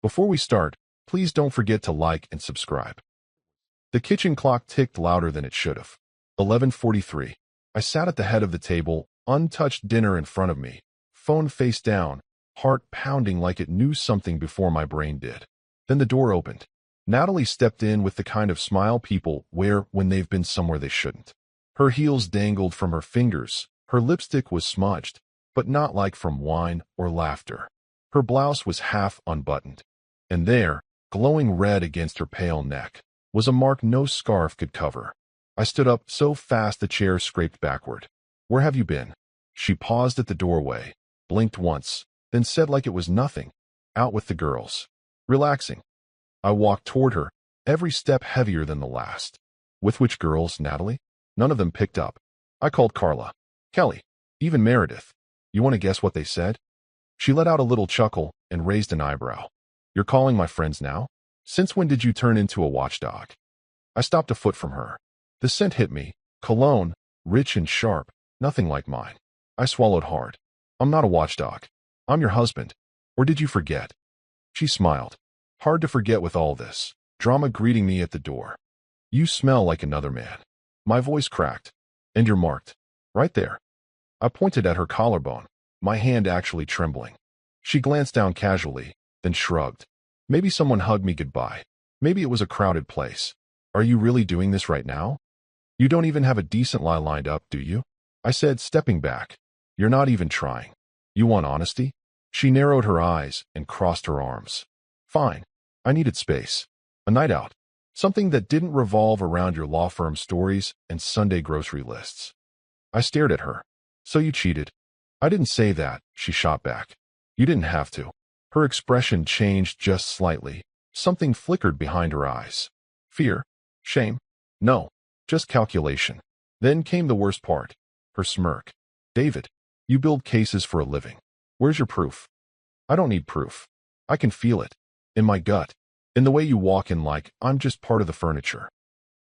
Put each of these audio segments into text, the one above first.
Before we start, please don't forget to like and subscribe. The kitchen clock ticked louder than it should have. 11:43. I sat at the head of the table, untouched dinner in front of me, phone face down, heart pounding like it knew something before my brain did. Then the door opened. Natalie stepped in with the kind of smile people wear when they've been somewhere they shouldn't. Her heels dangled from her fingers, her lipstick was smudged, but not like from wine or laughter. Her blouse was half unbuttoned. And there, glowing red against her pale neck, was a mark no scarf could cover. I stood up so fast the chair scraped backward. "Where have you been?" She paused at the doorway, blinked once, then said like it was nothing, "Out with the girls. Relaxing." I walked toward her, every step heavier than the last. "With which girls, Natalie?" None of them picked up. I called Carla, Kelly, even Meredith. You want to guess what they said? She let out a little chuckle and raised an eyebrow. "You're calling my friends now? Since when did you turn into a watchdog?" I stopped a foot from her. The scent hit me, cologne, rich and sharp, nothing like mine. I swallowed hard. "I'm not a watchdog. I'm your husband. Or did you forget?" She smiled. "Hard to forget with all this drama greeting me at the door. You smell like another man." My voice cracked. "And you're marked. Right there." I pointed at her collarbone, my hand actually trembling. She glanced down casually, then shrugged. "Maybe someone hugged me goodbye. Maybe it was a crowded place. Are you really doing this right now? You don't even have a decent lie lined up, do you?" I said, stepping back. "You're not even trying. You want honesty?" She narrowed her eyes and crossed her arms. "Fine. I needed space. A night out. Something that didn't revolve around your law firm stories and Sunday grocery lists." I stared at her. "So you cheated?" "I didn't say that," she shot back. "You didn't have to." Her expression changed just slightly. Something flickered behind her eyes. Fear? Shame? No, just calculation. Then came the worst part. Her smirk. "David, you build cases for a living. Where's your proof?" "I don't need proof. I can feel it. In my gut. In the way you walk in like I'm just part of the furniture."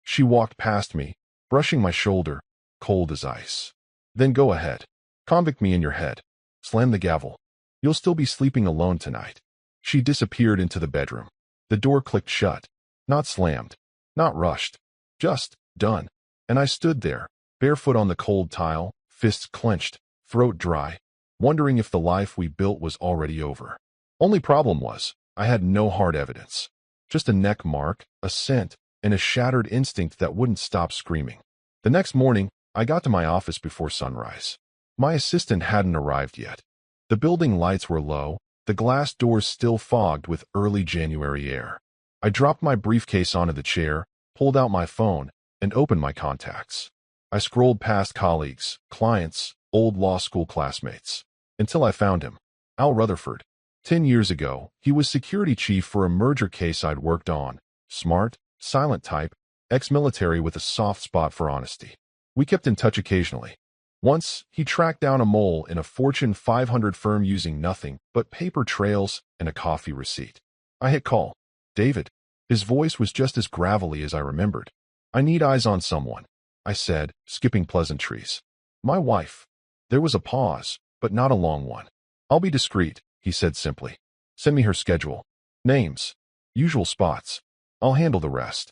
She walked past me, brushing my shoulder, cold as ice. "Then go ahead. Convict me in your head. Slam the gavel. You'll still be sleeping alone tonight." She disappeared into the bedroom. The door clicked shut. Not slammed. Not rushed. Just done. And I stood there, barefoot on the cold tile, fists clenched, throat dry, wondering if the life we built was already over. Only problem was, I had no hard evidence. Just a neck mark, a scent, and a shattered instinct that wouldn't stop screaming. The next morning, I got to my office before sunrise. My assistant hadn't arrived yet. The building lights were low, the glass doors still fogged with early January air. I dropped my briefcase onto the chair, pulled out my phone, and opened my contacts. I scrolled past colleagues, clients, old law school classmates, until I found him. Al Rutherford. 10 years ago, he was security chief for a merger case I'd worked on. Smart, silent type, ex-military with a soft spot for honesty. We kept in touch occasionally. Once, he tracked down a mole in a Fortune 500 firm using nothing but paper trails and a coffee receipt. I hit call. "David." His voice was just as gravelly as I remembered. "I need eyes on someone," I said, skipping pleasantries. "My wife." There was a pause, but not a long one. "I'll be discreet," he said simply. "Send me her schedule. Names. Usual spots. I'll handle the rest."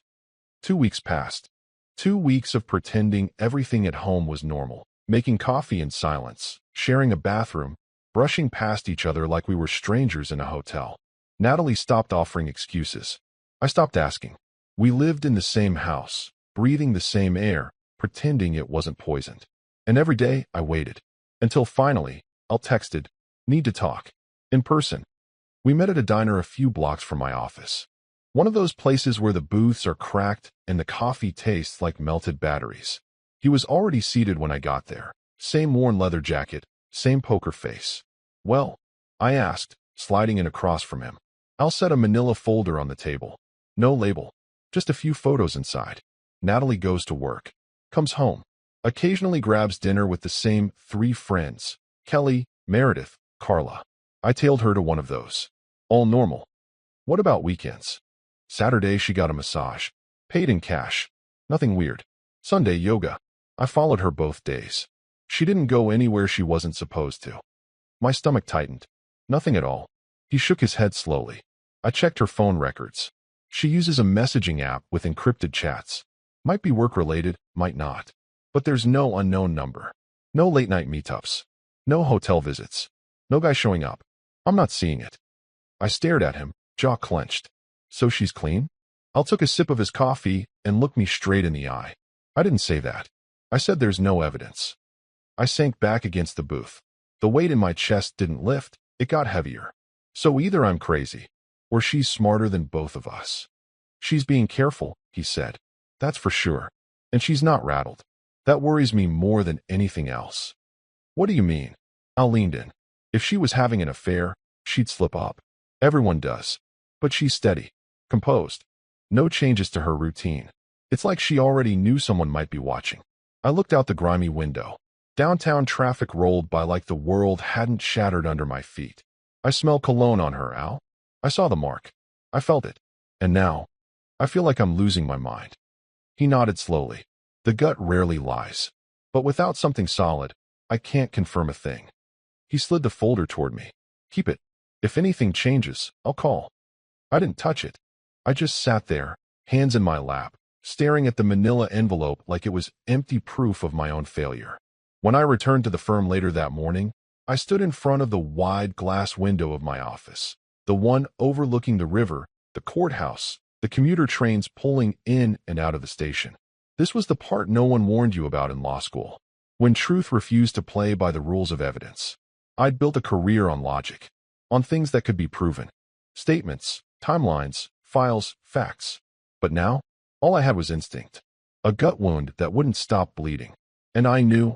2 weeks passed. 2 weeks of pretending everything at home was normal. Making coffee in silence, sharing a bathroom, brushing past each other like we were strangers in a hotel. Natalie stopped offering excuses. I stopped asking. We lived in the same house, breathing the same air, pretending it wasn't poisoned. And every day, I waited. Until finally, Al texted, "Need to talk. In person." We met at a diner a few blocks from my office. One of those places where the booths are cracked and the coffee tastes like melted batteries. He was already seated when I got there. Same worn leather jacket, same poker face. "Well?" I asked, sliding in across from him. Al set a manila folder on the table. No label. Just a few photos inside. Natalie goes to work. Comes home. Occasionally grabs dinner with the same 3 friends. Kelly, Meredith, Carla. I tailed her to one of those. All normal. What about weekends? Saturday she got a massage. Paid in cash. Nothing weird. Sunday yoga. I followed her both days. She didn't go anywhere she wasn't supposed to. My stomach tightened. Nothing at all. He shook his head slowly. I checked her phone records. She uses a messaging app with encrypted chats. Might be work-related, might not. But there's no unknown number. No late-night meetups. No hotel visits. No guy showing up. I'm not seeing it. I stared at him, jaw clenched. So she's clean? Al took a sip of his coffee and looked me straight in the eye. I didn't say that. I said there's no evidence. I sank back against the booth. The weight in my chest didn't lift, it got heavier. So either I'm crazy, or she's smarter than both of us. She's being careful, he said. That's for sure. And she's not rattled. That worries me more than anything else. What do you mean? Al leaned in. If she was having an affair, she'd slip up. Everyone does. But she's steady, composed. No changes to her routine. It's like she already knew someone might be watching. I looked out the grimy window. Downtown traffic rolled by like the world hadn't shattered under my feet. I smell cologne on her, Al. I saw the mark. I felt it. And now, I feel like I'm losing my mind. He nodded slowly. The gut rarely lies. But without something solid, I can't confirm a thing. He slid the folder toward me. Keep it. If anything changes, I'll call. I didn't touch it. I just sat there, hands in my lap, staring at the manila envelope like it was empty proof of my own failure. When I returned to the firm later that morning, I stood in front of the wide glass window of my office, the one overlooking the river, the courthouse, the commuter trains pulling in and out of the station. This was the part no one warned you about in law school, when truth refused to play by the rules of evidence. I'd built a career on logic, on things that could be proven. Statements, timelines, files, facts. But now, all I had was instinct. A gut wound that wouldn't stop bleeding. And I knew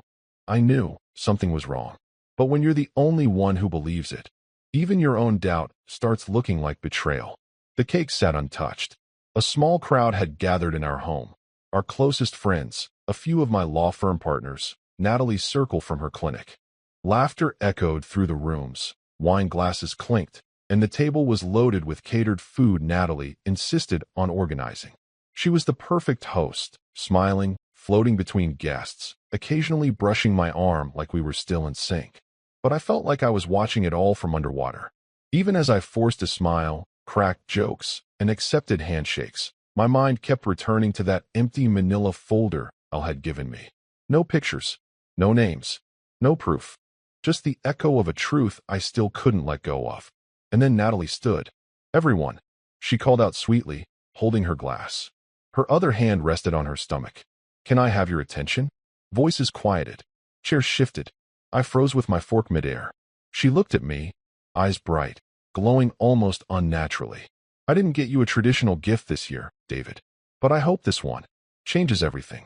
something was wrong. But when you're the only one who believes it, even your own doubt starts looking like betrayal. The cake sat untouched. A small crowd had gathered in our home. Our closest friends, a few of my law firm partners, Natalie's circle from her clinic. Laughter echoed through the rooms. Wine glasses clinked, and the table was loaded with catered food Natalie insisted on organizing. She was the perfect host, smiling, floating between guests, occasionally brushing my arm like we were still in sync. But I felt like I was watching it all from underwater. Even as I forced a smile, cracked jokes, and accepted handshakes, my mind kept returning to that empty manila folder Al had given me. No pictures, no names, no proof. Just the echo of a truth I still couldn't let go of. And then Natalie stood. Everyone, she called out sweetly, holding her glass. Her other hand rested on her stomach. Can I have your attention? Voices quieted. Chairs shifted. I froze with my fork midair. She looked at me, eyes bright, glowing almost unnaturally. I didn't get you a traditional gift this year, David. But I hope this one changes everything.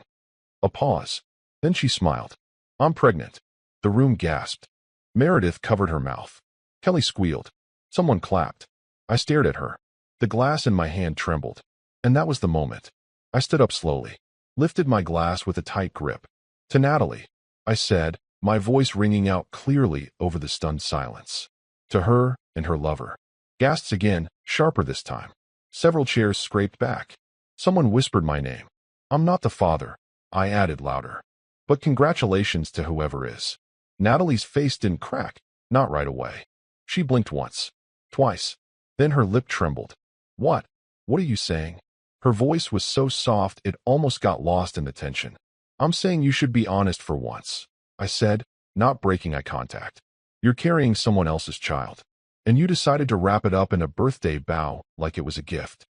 A pause. Then she smiled. I'm pregnant. The room gasped. Meredith covered her mouth. Kelly squealed. Someone clapped. I stared at her. The glass in my hand trembled. And that was the moment. I stood up slowly, lifted my glass with a tight grip. To Natalie, I said, my voice ringing out clearly over the stunned silence. To her and her lover. Gasps again, sharper this time. Several chairs scraped back. Someone whispered my name. I'm not the father, I added louder. But congratulations to whoever is. Natalie's face didn't crack, not right away. She blinked once, twice. Then her lip trembled. What? What are you saying? Her voice was so soft it almost got lost in the tension. I'm saying you should be honest for once, I said, not breaking eye contact. You're carrying someone else's child. And you decided to wrap it up in a birthday bow like it was a gift.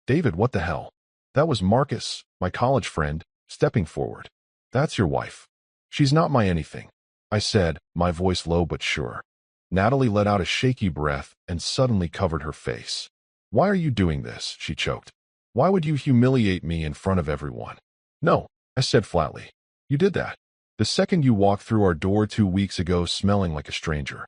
David, what the hell? That was Marcus, my college friend, stepping forward. That's your wife. She's not my anything, I said, my voice low but sure. Natalie let out a shaky breath and suddenly covered her face. Why are you doing this? She choked. Why would you humiliate me in front of everyone? No, I said flatly. You did that. The second you walked through our door 2 weeks ago smelling like a stranger.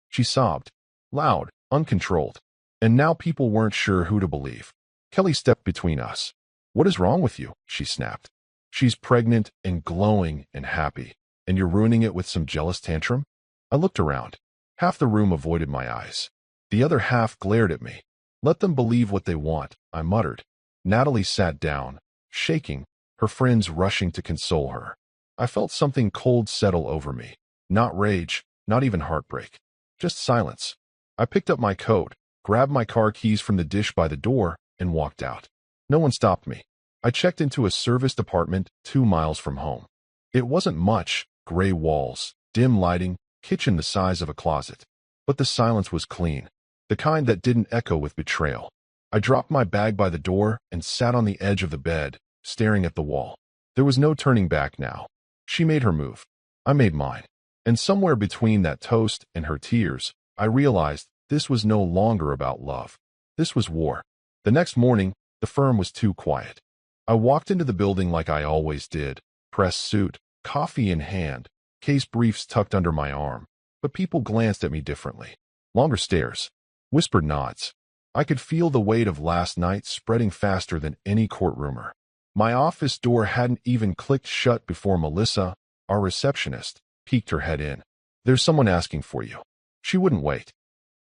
She sobbed. Loud, uncontrolled. And now people weren't sure who to believe. Kelly stepped between us. What is wrong with you? She snapped. She's pregnant and glowing and happy, and you're ruining it with some jealous tantrum? I looked around. Half the room avoided my eyes. The other half glared at me. Let them believe what they want, I muttered. Natalie sat down, shaking, her friends rushing to console her. I felt something cold settle over me. Not rage, not even heartbreak. Just silence. I picked up my coat, grabbed my car keys from the dish by the door, and walked out. No one stopped me. I checked into a serviced apartment 2 miles from home. It wasn't much, gray walls, dim lighting, kitchen the size of a closet. But the silence was clean, the kind that didn't echo with betrayal. I dropped my bag by the door and sat on the edge of the bed, staring at the wall. There was no turning back now. She made her move. I made mine. And somewhere between that toast and her tears, I realized this was no longer about love. This was war. The next morning, the firm was too quiet. I walked into the building like I always did, press suit, coffee in hand, case briefs tucked under my arm. But people glanced at me differently. Longer stares, whispered nods. I could feel the weight of last night spreading faster than any courtroomer. My office door hadn't even clicked shut before Melissa, our receptionist, peeked her head in. "There's someone asking for you." She wouldn't wait.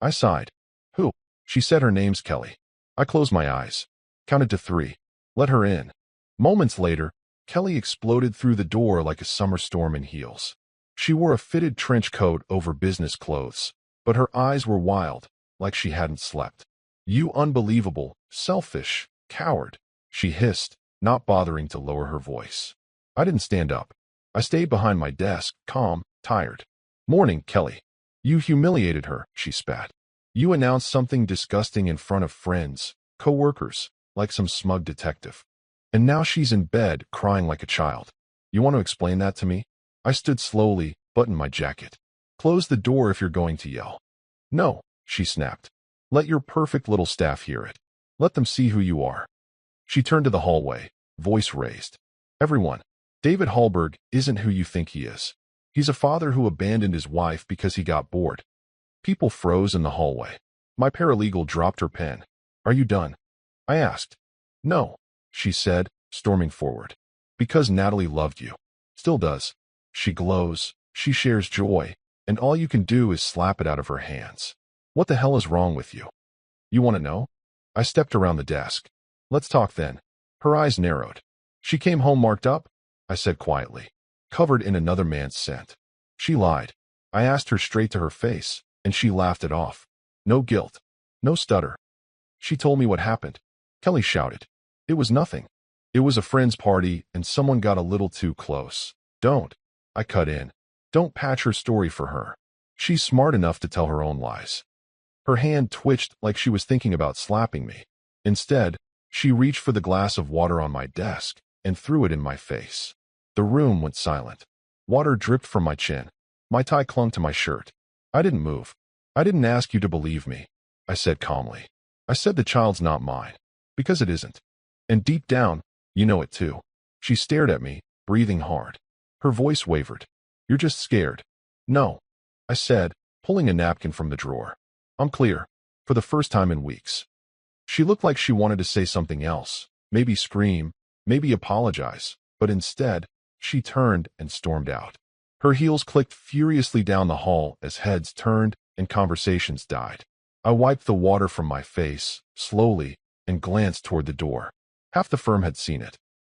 I sighed. "Who?" She said her name's Kelly. I closed my eyes, counted to 3. Let her in. Moments later, Kelly exploded through the door like a summer storm in heels. She wore a fitted trench coat over business clothes, but her eyes were wild, like she hadn't slept. "You unbelievable, selfish, coward," she hissed, not bothering to lower her voice. I didn't stand up. I stayed behind my desk, calm, tired. "Morning, Kelly." "You humiliated her," she spat. "You announced something disgusting in front of friends, co-workers, like some smug detective. And now she's in bed, crying like a child. You want to explain that to me?" I stood slowly, buttoned my jacket. "Close the door if you're going to yell." "No," she snapped. "Let your perfect little staff hear it. Let them see who you are." She turned to the hallway, voice raised. "Everyone, David Hallberg isn't who you think he is. He's a father who abandoned his wife because he got bored." People froze in the hallway. My paralegal dropped her pen. "Are you done?" I asked. "No," she said, storming forward. "Because Natalie loved you. Still does. She glows, she shares joy, and all you can do is slap it out of her hands. What the hell is wrong with you? You want to know?" I stepped around the desk. "Let's talk then." Her eyes narrowed. "She came home marked up?" I said quietly. "Covered in another man's scent." She lied. I asked her straight to her face, and she laughed it off. No guilt. No stutter. She told me what happened. Kelly shouted. "It was nothing. It was a friend's party, and someone got a little too close." "Don't." I cut in. "Don't patch her story for her. She's smart enough to tell her own lies." Her hand twitched like she was thinking about slapping me. Instead, she reached for the glass of water on my desk and threw it in my face. The room went silent. Water dripped from my chin. My tie clung to my shirt. I didn't move. "I didn't ask you to believe me," I said calmly. "I said the child's not mine. Because it isn't. And deep down, you know it too." She stared at me, breathing hard. Her voice wavered. "You're just scared." "No," I said, pulling a napkin from the drawer. "I'm clear. For the first time in weeks." She looked like she wanted to say something else, maybe scream, maybe apologize, but instead, she turned and stormed out. Her heels clicked furiously down the hall as heads turned and conversations died. I wiped the water from my face, slowly, and glanced toward the door. Half the firm had seen it.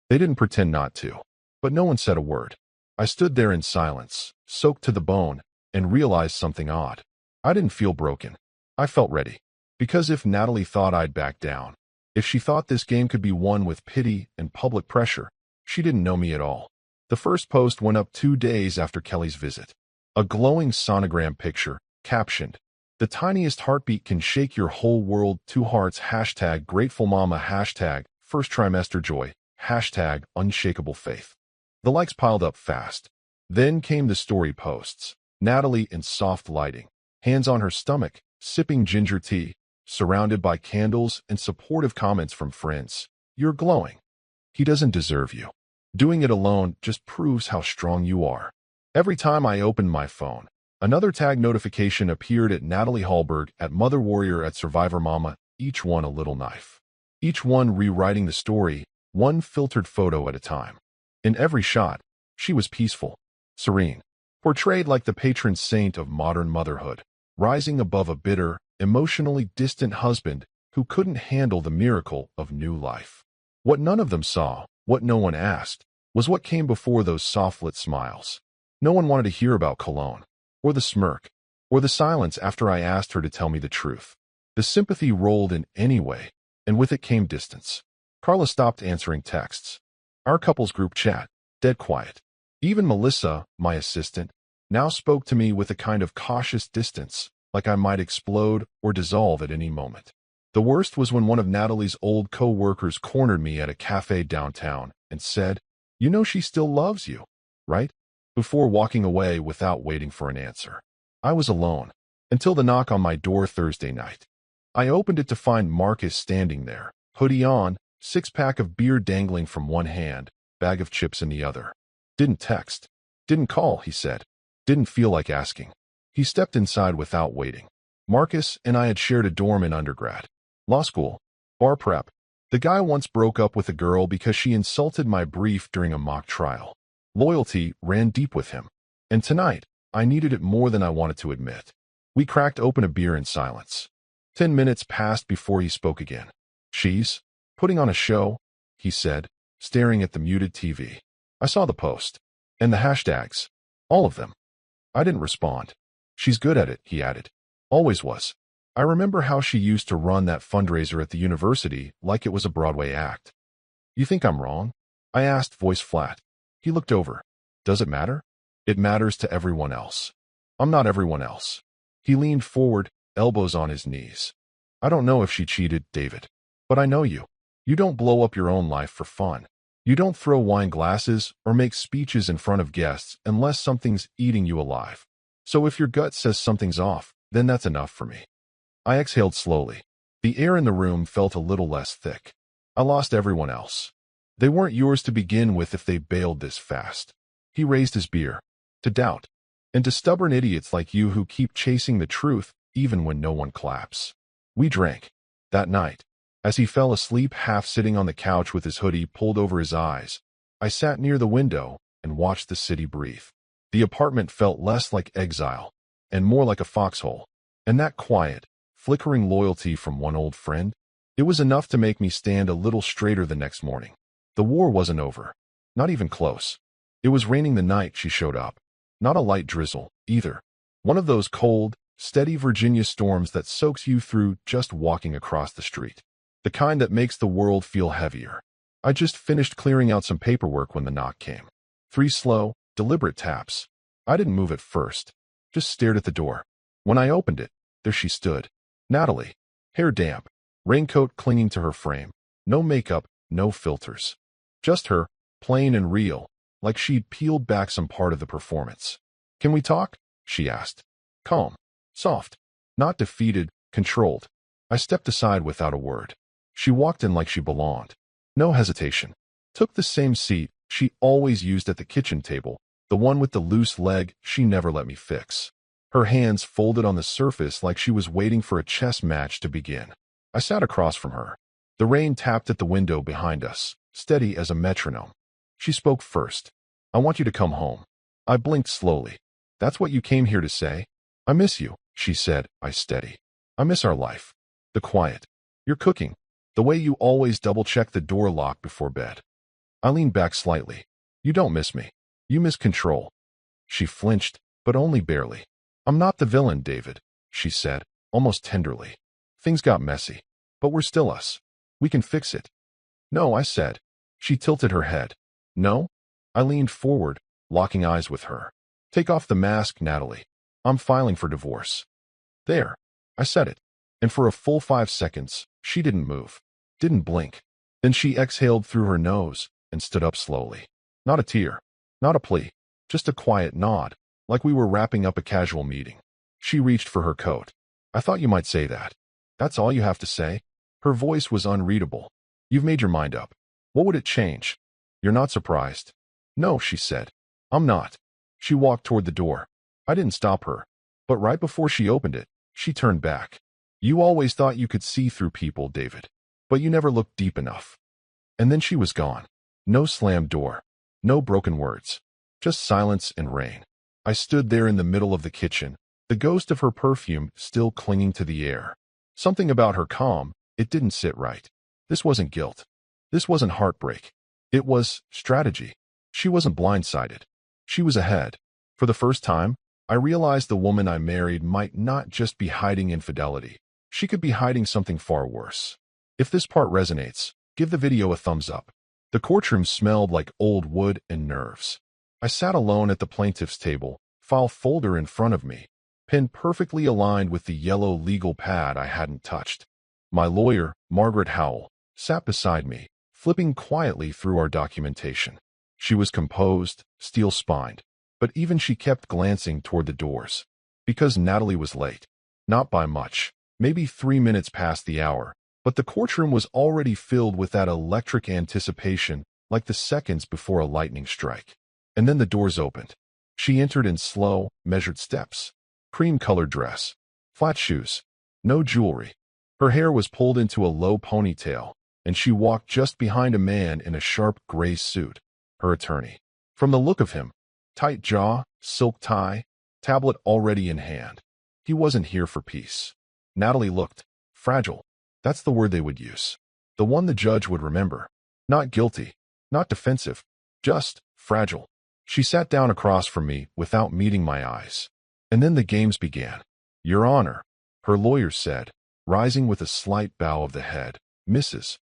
They didn't pretend not to. But no one said a word. I stood there in silence, soaked to the bone, and realized something odd. I didn't feel broken. I felt ready. Because if Natalie thought I'd back down, if she thought this game could be won with pity and public pressure, she didn't know me at all. The first post went up 2 days after Kelly's visit. A glowing sonogram picture, captioned, "The tiniest heartbeat can shake your whole world. 2 hearts. #grateful mama. #first trimester joy. #unshakable faith." The likes piled up fast. Then came the story posts. Natalie in soft lighting, hands on her stomach, sipping ginger tea, surrounded by candles and supportive comments from friends. "You're glowing. He doesn't deserve you. Doing it alone just proves how strong you are." Every time I opened my phone, another tag notification appeared at Natalie Hallberg, at Mother Warrior, at Survivor Mama, each one a little knife. Each one rewriting the story, one filtered photo at a time. In every shot, she was peaceful, serene, portrayed like the patron saint of modern motherhood, rising above a bitter, emotionally distant husband who couldn't handle the miracle of new life. What none of them saw, what no one asked, was what came before those soft-lit smiles. No one wanted to hear about Cologne, or the smirk, or the silence after I asked her to tell me the truth. The sympathy rolled in anyway, and with it came distance. Carla stopped answering texts. Our couple's group chat, dead quiet. Even Melissa, my assistant, now spoke to me with a kind of cautious distance, like I might explode or dissolve at any moment. The worst was when one of Natalie's old co-workers cornered me at a cafe downtown and said, "You know she still loves you, right?" Before walking away without waiting for an answer. I was alone, until the knock on my door Thursday night. I opened it to find Marcus standing there, hoodie on, six-pack of beer dangling from one hand, bag of chips in the other. "Didn't text. Didn't call," he said. "Didn't feel like asking." He stepped inside without waiting. Marcus and I had shared a dorm in undergrad. Law school. Bar prep. The guy once broke up with a girl because she insulted my brief during a mock trial. Loyalty ran deep with him. And tonight, I needed it more than I wanted to admit. We cracked open a beer in silence. 10 minutes passed before he spoke again. "She's putting on a show," he said, staring at the muted TV. "I saw the post. And the hashtags. All of them." I didn't respond. "She's good at it," he added. "Always was. I remember how she used to run that fundraiser at the university like it was a Broadway act." "You think I'm wrong?" I asked, voice flat. He looked over. "Does it matter?" "It matters to everyone else. I'm not everyone else." He leaned forward, elbows on his knees. "I don't know if she cheated, David. But I know you. You don't blow up your own life for fun. You don't throw wine glasses or make speeches in front of guests unless something's eating you alive. So if your gut says something's off, then that's enough for me." I exhaled slowly. The air in the room felt a little less thick. "I lost everyone else. They weren't yours to begin with if they bailed this fast." He raised his beer. "To doubt. And to stubborn idiots like you who keep chasing the truth even when no one claps." We drank. That night, as he fell asleep half sitting on the couch with his hoodie pulled over his eyes, I sat near the window and watched the city breathe. The apartment felt less like exile and more like a foxhole. And that quiet, flickering loyalty from one old friend, it was enough to make me stand a little straighter the next morning. The war wasn't over. Not even close. It was raining the night she showed up. Not a light drizzle, either. One of those cold, steady Virginia storms that soaks you through just walking across the street. The kind that makes the world feel heavier. I just finished clearing out some paperwork when the knock came. 3 slow, deliberate taps. I didn't move at first. Just stared at the door. When I opened it, there she stood. Natalie. Hair damp. Raincoat clinging to her frame. No makeup, no filters. Just her, plain and real, like she'd peeled back some part of the performance. "Can we talk?" she asked. Calm. Soft. Not defeated, controlled. I stepped aside without a word. She walked in like she belonged. No hesitation. Took the same seat she always used at the kitchen table, the one with the loose leg she never let me fix. Her hands folded on the surface like she was waiting for a chess match to begin. I sat across from her. The rain tapped at the window behind us, steady as a metronome. She spoke first. "I want you to come home." I blinked slowly. "That's what you came here to say?" "I miss you," she said, eyes steady. "I miss our life. The quiet. Your cooking. The way you always double-check the door lock before bed." I leaned back slightly. "You don't miss me. You miss control." She flinched, but only barely. "I'm not the villain, David," she said, almost tenderly. "Things got messy. But we're still us. We can fix it." "No," I said. She tilted her head. "No?" I leaned forward, locking eyes with her. "Take off the mask, Natalie. I'm filing for divorce." "There." I said it. And for a full 5 seconds, she didn't move. Didn't blink. Then she exhaled through her nose and stood up slowly. Not a tear. Not a plea. Just a quiet nod, like we were wrapping up a casual meeting. She reached for her coat. "I thought you might say that. That's all you have to say?" Her voice was unreadable. "You've made your mind up. What would it change? You're not surprised?" "No," she said. "I'm not." She walked toward the door. I didn't stop her. But right before she opened it, she turned back. "You always thought you could see through people, David. But you never looked deep enough." And then she was gone. No slammed door. No broken words. Just silence and rain. I stood there in the middle of the kitchen, the ghost of her perfume still clinging to the air. Something about her calm, it didn't sit right. This wasn't guilt. This wasn't heartbreak. It was strategy. She wasn't blindsided. She was ahead. For the first time, I realized the woman I married might not just be hiding infidelity. She could be hiding something far worse. If this part resonates, give the video a thumbs up. The courtroom smelled like old wood and nerves. I sat alone at the plaintiff's table, file folder in front of me, pen perfectly aligned with the yellow legal pad I hadn't touched. My lawyer, Margaret Howell, sat beside me, flipping quietly through our documentation. She was composed, steel-spined, but even she kept glancing toward the doors. Because Natalie was late. Not by much, maybe 3 minutes past the hour, but the courtroom was already filled with that electric anticipation, like the seconds before a lightning strike. And then the doors opened. She entered in slow, measured steps. Cream-colored dress, flat shoes, no jewelry. Her hair was pulled into a low ponytail, and she walked just behind a man in a sharp gray suit, her attorney. From the look of him, tight jaw, silk tie, tablet already in hand. He wasn't here for peace. Natalie looked fragile. That's the word they would use. The one the judge would remember. Not guilty, not defensive, just fragile. She sat down across from me without meeting my eyes. And then the games began. Your Honor, her lawyer said, rising with a slight bow of the head, Mrs.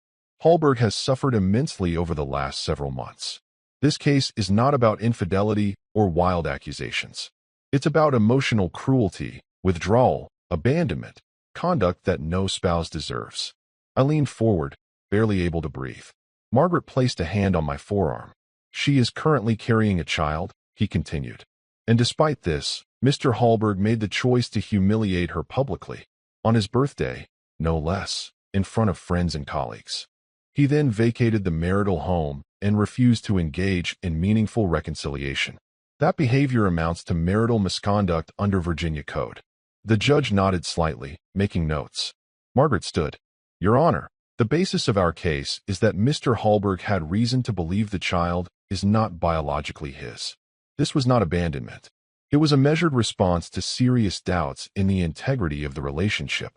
Hallberg has suffered immensely over the last several months. This case is not about infidelity or wild accusations. It's about emotional cruelty, withdrawal, abandonment, conduct that no spouse deserves. I leaned forward, barely able to breathe. Margaret placed a hand on my forearm. She is currently carrying a child, he continued. And despite this, Mr. Hallberg made the choice to humiliate her publicly. On his birthday, no less, in front of friends and colleagues. He then vacated the marital home and refused to engage in meaningful reconciliation. That behavior amounts to marital misconduct under Virginia Code. The judge nodded slightly, making notes. Margaret stood. Your Honor, the basis of our case is that Mr. Hallberg had reason to believe the child is not biologically his. This was not abandonment. It was a measured response to serious doubts in the integrity of the relationship.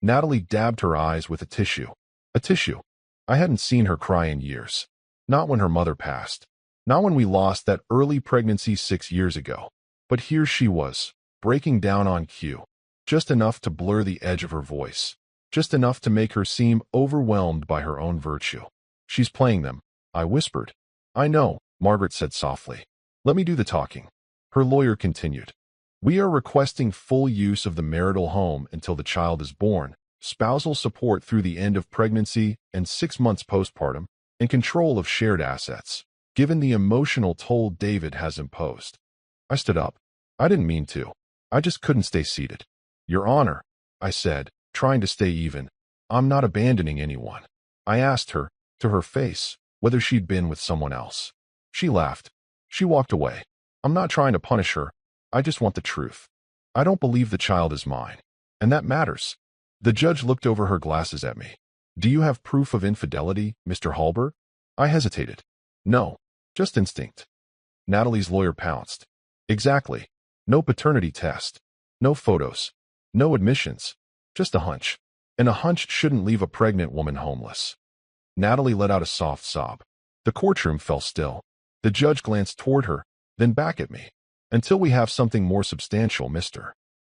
Natalie dabbed her eyes with a tissue. A tissue. I hadn't seen her cry in years. Not when her mother passed. Not when we lost that early pregnancy 6 years ago. But here she was, breaking down on cue. Just enough to blur the edge of her voice. Just enough to make her seem overwhelmed by her own virtue. She's playing them, I whispered. I know, Margaret said softly. Let me do the talking. Her lawyer continued. We are requesting full use of the marital home until the child is born, spousal support through the end of pregnancy and 6 months postpartum, and control of shared assets, given the emotional toll David has imposed. I stood up. I didn't mean to. I just couldn't stay seated. Your Honor, I said, trying to stay even, I'm not abandoning anyone. I asked her, to her face, whether she'd been with someone else. She laughed. She walked away. I'm not trying to punish her. I just want the truth. I don't believe the child is mine. And that matters. The judge looked over her glasses at me. Do you have proof of infidelity, Mr. Hallberg? I hesitated. No, just instinct. Natalie's lawyer pounced. Exactly. No paternity test. No photos. No admissions. Just a hunch. And a hunch shouldn't leave a pregnant woman homeless. Natalie let out a soft sob. The courtroom fell still. The judge glanced toward her, then back at me. Until we have something more substantial, Mr.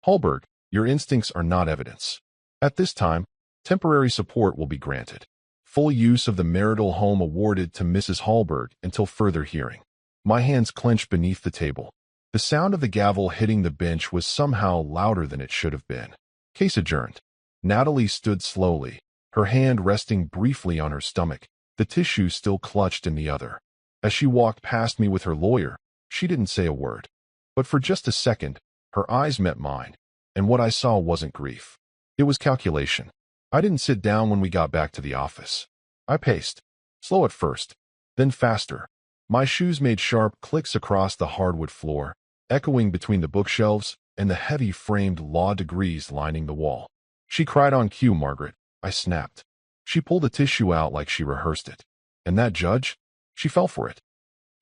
Hallberg, your instincts are not evidence. At this time, temporary support will be granted. Full use of the marital home awarded to Mrs. Hallberg until further hearing. My hands clenched beneath the table. The sound of the gavel hitting the bench was somehow louder than it should have been. Case adjourned. Natalie stood slowly, her hand resting briefly on her stomach, the tissue still clutched in the other. As she walked past me with her lawyer, she didn't say a word. But for just a second, her eyes met mine, and what I saw wasn't grief. It was calculation. I didn't sit down when we got back to the office. I paced, slow at first, then faster. My shoes made sharp clicks across the hardwood floor, echoing between the bookshelves and the heavy framed law degrees lining the wall. She cried on cue, Margaret. I snapped. She pulled a tissue out like she rehearsed it. And that judge? She fell for it.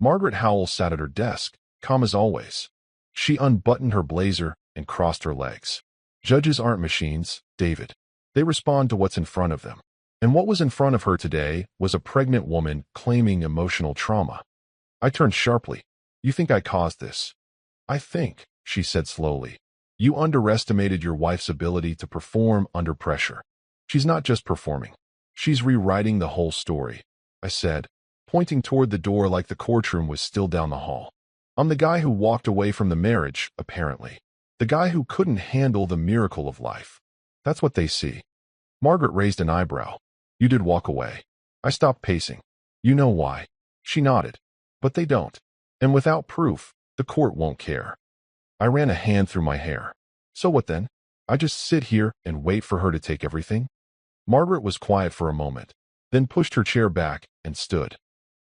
Margaret Howell sat at her desk, calm as always. She unbuttoned her blazer and crossed her legs. Judges aren't machines, David. They respond to what's in front of them. And what was in front of her today was a pregnant woman claiming emotional trauma. I turned sharply. You think I caused this? I think, she said slowly. You underestimated your wife's ability to perform under pressure. She's not just performing. She's rewriting the whole story, I said, pointing toward the door like the courtroom was still down the hall. I'm the guy who walked away from the marriage, apparently. The guy who couldn't handle the miracle of life. That's what they see. Margaret raised an eyebrow. You did walk away. I stopped pacing. You know why. She nodded. But they don't. And without proof, the court won't care. I ran a hand through my hair. So what then? I just sit here and wait for her to take everything? Margaret was quiet for a moment, then pushed her chair back and stood.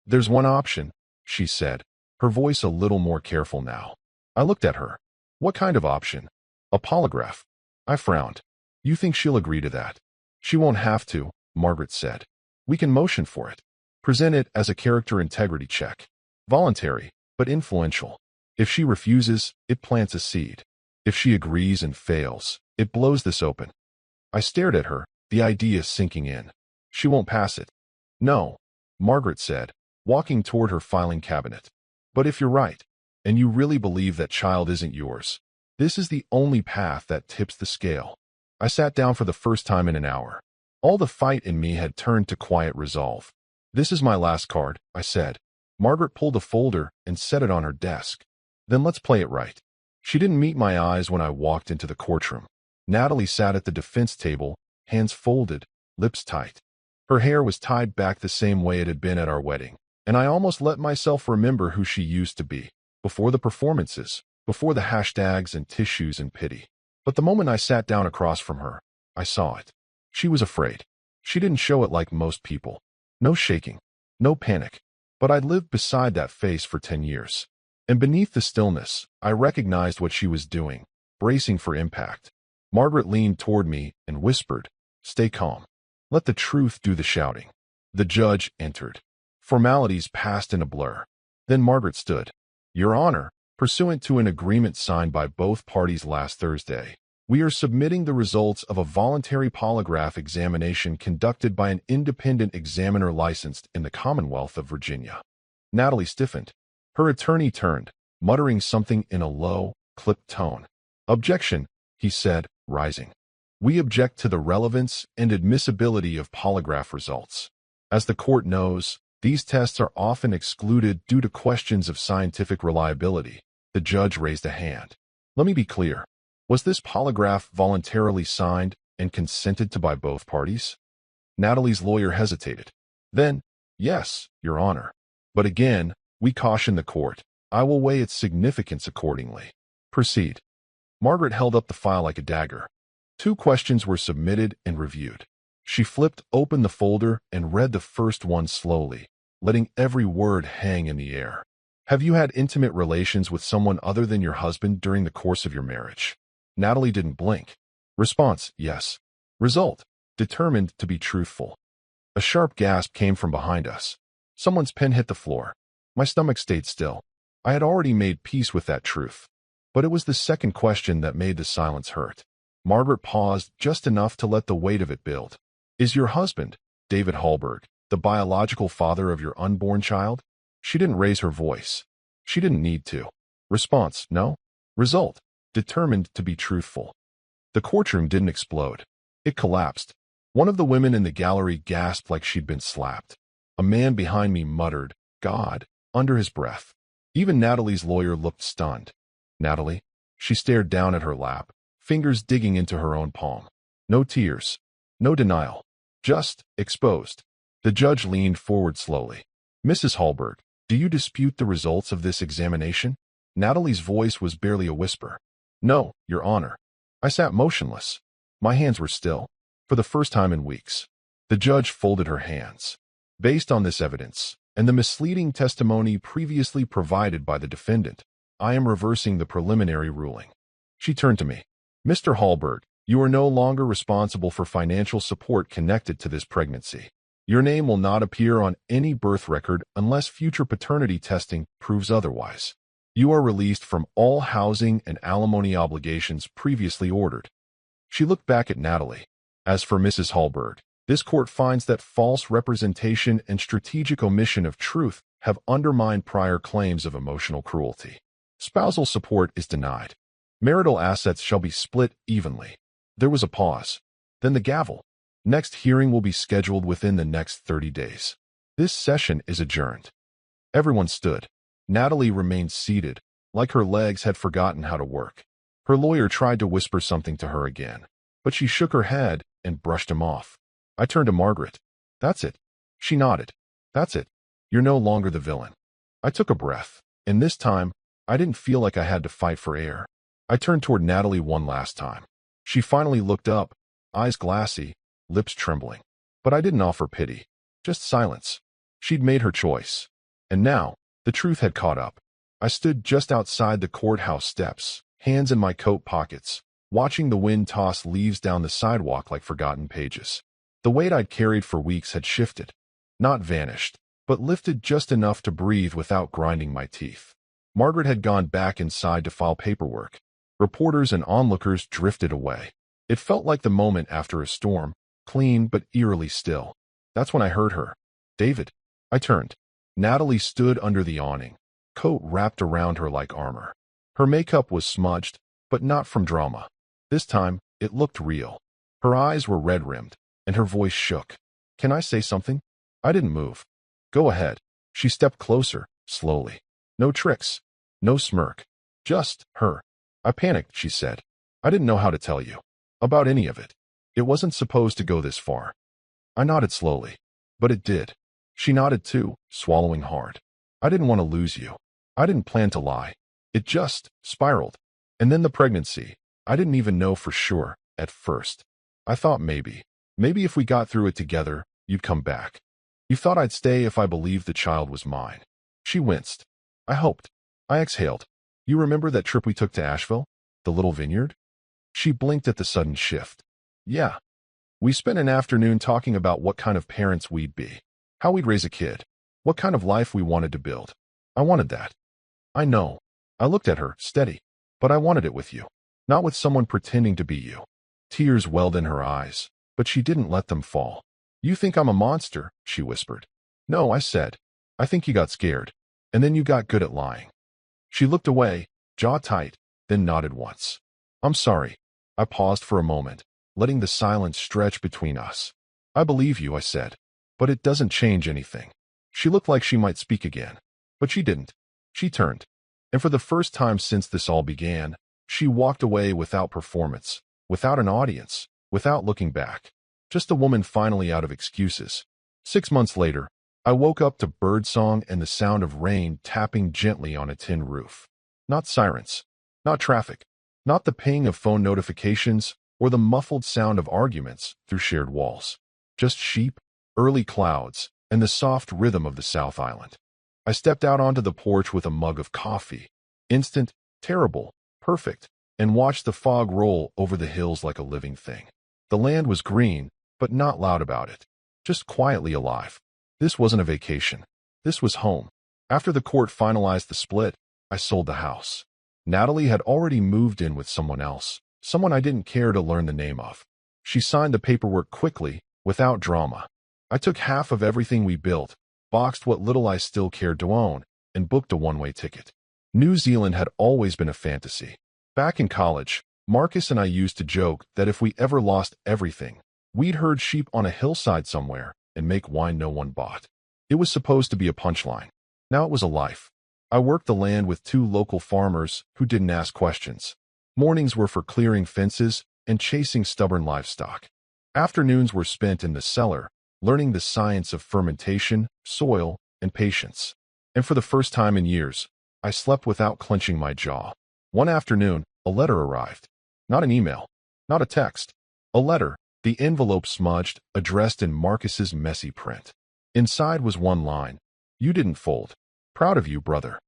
There's one option, she said, her voice a little more careful now. I looked at her. What kind of option? A polygraph. I frowned. You think she'll agree to that? She won't have to, Margaret said. We can motion for it. Present it as a character integrity check. Voluntary, but influential. If she refuses, it plants a seed. If she agrees and fails, it blows this open. I stared at her, the idea sinking in. She won't pass it. No, Margaret said, walking toward her filing cabinet. But if you're right, and you really believe that child isn't yours, this is the only path that tips the scale. I sat down for the first time in an hour. All the fight in me had turned to quiet resolve. This is my last card, I said. Margaret pulled a folder and set it on her desk. Then let's play it right. She didn't meet my eyes when I walked into the courtroom. Natalie sat at the defense table, hands folded, lips tight. Her hair was tied back the same way it had been at our wedding, and I almost let myself remember who she used to be, before the performances, before the hashtags and tissues and pity. But the moment I sat down across from her, I saw it. She was afraid. She didn't show it like most people. No shaking, no panic. But I'd lived beside that face for 10 years. And beneath the stillness, I recognized what she was doing, bracing for impact. Margaret leaned toward me and whispered, "Stay calm. Let the truth do the shouting." The judge entered. Formalities passed in a blur. Then Margaret stood. Your Honor, pursuant to an agreement signed by both parties last Thursday, we are submitting the results of a voluntary polygraph examination conducted by an independent examiner licensed in the Commonwealth of Virginia. Natalie stiffened. Her attorney turned, muttering something in a low, clipped tone. Objection, he said, rising. We object to the relevance and admissibility of polygraph results. As the court knows, these tests are often excluded due to questions of scientific reliability. The judge raised a hand. Let me be clear. Was this polygraph voluntarily signed and consented to by both parties? Natalie's lawyer hesitated. Then, yes, Your Honor. But again, we caution the court. I will weigh its significance accordingly. Proceed. Margaret held up the file like a dagger. 2 questions were submitted and reviewed. She flipped open the folder and read the first one slowly, letting every word hang in the air. Have you had intimate relations with someone other than your husband during the course of your marriage? Natalie didn't blink. Response, yes. Result, determined to be truthful. A sharp gasp came from behind us. Someone's pen hit the floor. My stomach stayed still. I had already made peace with that truth. But it was the second question that made the silence hurt. Margaret paused just enough to let the weight of it build. Is your husband, David Hallberg, the biological father of your unborn child? She didn't raise her voice. She didn't need to. Response, no. Result, determined to be truthful. The courtroom didn't explode. It collapsed. One of the women in the gallery gasped like she'd been slapped. A man behind me muttered, God, under his breath. Even Natalie's lawyer looked stunned. Natalie? She stared down at her lap, fingers digging into her own palm. No tears. No denial. Just exposed. The judge leaned forward slowly. Mrs. Hallberg, do you dispute the results of this examination? Natalie's voice was barely a whisper. No, Your Honor. I sat motionless. My hands were still. For the first time in weeks. The judge folded her hands. Based on this evidence, and the misleading testimony previously provided by the defendant, I am reversing the preliminary ruling. She turned to me. Mr. Hallberg, you are no longer responsible for financial support connected to this pregnancy. Your name will not appear on any birth record unless future paternity testing proves otherwise. You are released from all housing and alimony obligations previously ordered. She looked back at Natalie. As for Mrs. Hallberg, this court finds that false representation and strategic omission of truth have undermined prior claims of emotional cruelty. Spousal support is denied. Marital assets shall be split evenly. There was a pause. Then the gavel. Next hearing will be scheduled within the next 30 days. This session is adjourned. Everyone stood. Natalie remained seated, like her legs had forgotten how to work. Her lawyer tried to whisper something to her again, but she shook her head and brushed him off. I turned to Margaret. That's it. She nodded. That's it. You're no longer the villain. I took a breath, and this time, I didn't feel like I had to fight for air. I turned toward Natalie one last time. She finally looked up, eyes glassy, lips trembling. But I didn't offer pity, just silence. She'd made her choice. And now, the truth had caught up. I stood just outside the courthouse steps, hands in my coat pockets, watching the wind toss leaves down the sidewalk like forgotten pages. The weight I'd carried for weeks had shifted, not vanished, but lifted just enough to breathe without grinding my teeth. Margaret had gone back inside to file paperwork. Reporters and onlookers drifted away. It felt like the moment after a storm, clean but eerily still. That's when I heard her. David. I turned. Natalie stood under the awning, coat wrapped around her like armor. Her makeup was smudged, but not from drama. This time, it looked real. Her eyes were red-rimmed, and her voice shook. Can I say something? I didn't move. Go ahead. She stepped closer, slowly. No tricks. No smirk. Just her. I panicked, she said. I didn't know how to tell you. About any of it. It wasn't supposed to go this far. I nodded slowly. But it did. She nodded too, swallowing hard. I didn't want to lose you. I didn't plan to lie. It just spiraled. And then the pregnancy. I didn't even know for sure, at first. I thought maybe if we got through it together, you'd come back. You thought I'd stay if I believed the child was mine. She winced. I hoped. I exhaled. You remember that trip we took to Asheville? The little vineyard? She blinked at the sudden shift. Yeah. We spent an afternoon talking about what kind of parents we'd be. How we'd raise a kid. What kind of life we wanted to build. I wanted that. I know. I looked at her, steady. But I wanted it with you. Not with someone pretending to be you. Tears welled in her eyes, but she didn't let them fall. You think I'm a monster, she whispered. No, I said. I think you got scared. And then you got good at lying. She looked away, jaw tight, then nodded once. I'm sorry. I paused for a moment, letting the silence stretch between us. I believe you, I said. But it doesn't change anything. She looked like she might speak again. But she didn't. She turned. And for the first time since this all began, she walked away without performance, without an audience, without looking back. Just a woman finally out of excuses. 6 months later, I woke up to birdsong and the sound of rain tapping gently on a tin roof. Not sirens. Not traffic. Not the ping of phone notifications or the muffled sound of arguments through shared walls. Just sheep, early clouds, and the soft rhythm of the South Island. I stepped out onto the porch with a mug of coffee. Instant, terrible, perfect, and watched the fog roll over the hills like a living thing. The land was green, but not loud about it. Just quietly alive. This wasn't a vacation. This was home. After the court finalized the split, I sold the house. Natalie had already moved in with someone else, someone I didn't care to learn the name of. She signed the paperwork quickly, without drama. I took half of everything we built, boxed what little I still cared to own, and booked a one-way ticket. New Zealand had always been a fantasy. Back in college, Marcus and I used to joke that if we ever lost everything, we'd herd sheep on a hillside somewhere and make wine no one bought. It was supposed to be a punchline. Now it was a life. I worked the land with 2 local farmers who didn't ask questions. Mornings were for clearing fences and chasing stubborn livestock. Afternoons were spent in the cellar, learning the science of fermentation, soil, and patience. And for the first time in years, I slept without clenching my jaw. One afternoon, a letter arrived. Not an email. Not a text. A letter, the envelope smudged, addressed in Marcus's messy print. Inside was one line. You didn't fold. Proud of you, brother.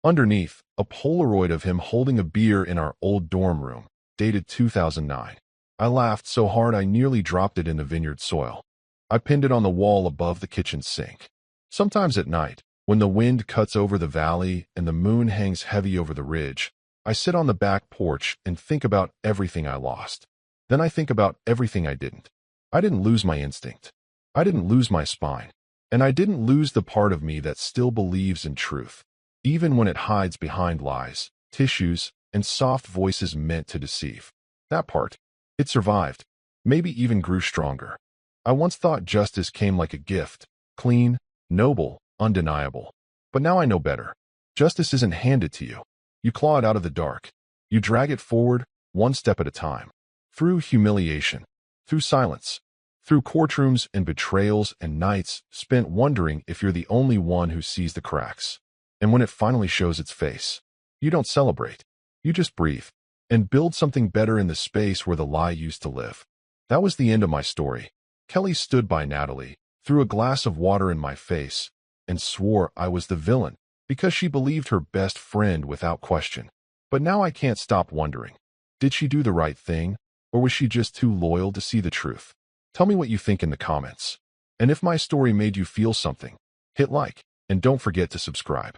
Underneath, a Polaroid of him holding a beer in our old dorm room, dated 2009. I laughed so hard I nearly dropped it in the vineyard soil. I pinned it on the wall above the kitchen sink. Sometimes at night, when the wind cuts over the valley and the moon hangs heavy over the ridge, I sit on the back porch and think about everything I lost. Then I think about everything I didn't. I didn't lose my instinct. I didn't lose my spine. And I didn't lose the part of me that still believes in truth, even when it hides behind lies, tissues, and soft voices meant to deceive. That part. It survived. Maybe even grew stronger. I once thought justice came like a gift, clean, noble, undeniable. But now I know better. Justice isn't handed to you. You claw it out of the dark. You drag it forward, one step at a time. Through humiliation. Through silence. Through courtrooms and betrayals and nights spent wondering if you're the only one who sees the cracks. And when it finally shows its face, you don't celebrate. You just breathe and build something better in the space where the lie used to live. That was the end of my story. Kelly stood by Natalie, threw a glass of water in my face, and swore I was the villain because she believed her best friend without question. But now I can't stop wondering, did she do the right thing, or was she just too loyal to see the truth? Tell me what you think in the comments. And if my story made you feel something, hit like, and don't forget to subscribe.